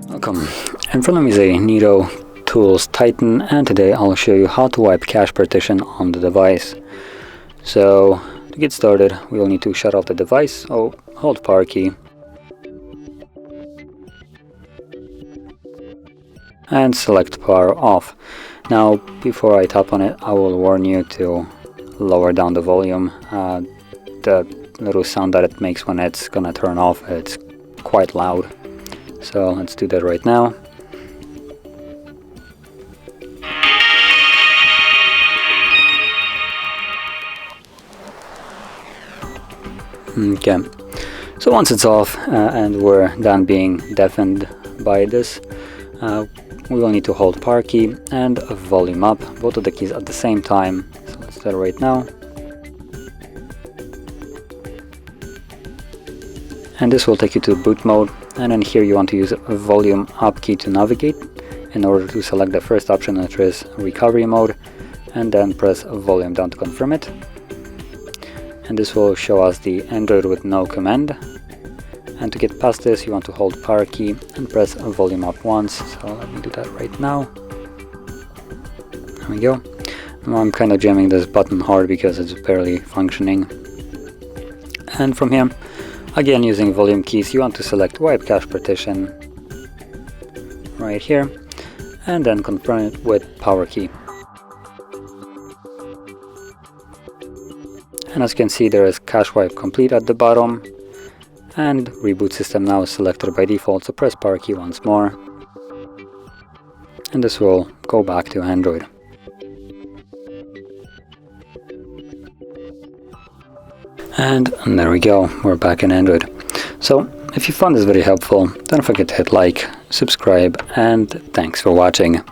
Welcome. In front of me is a Niteo Tools Titan, and today I'll show you how to wipe cache partition on the device. So to get started, we will need to shut off the device. Hold power key and select power off. Now before I tap on it, I will warn you to lower down the volume. The little sound that it makes when it's gonna turn off, it's quite loud. So let's do that right now. Okay, so once it's off and we're done being deafened by this, we will need to hold power key and volume up, both of the keys at the same time. So let's do that right now. And this will take you to boot mode, and then here you want to use a volume up key to navigate in order to select the first option, which is recovery mode, and then press volume down to confirm it. And this will show us the Android with no command. And to get past this, you want to hold power key and press volume up once. So let me do that right now. There we go. Now I'm kind of jamming this button hard because it's barely functioning. And from here, again using volume keys, you want to select wipe cache partition right here, and then confirm it with power key. And as you can see, there is cache wipe complete at the bottom, and Reboot System now is selected by default, so press power key once more, and this will go back to Android. And there we go, we're back in Android. So if you found this video helpful, don't forget to hit like, subscribe, and thanks for watching.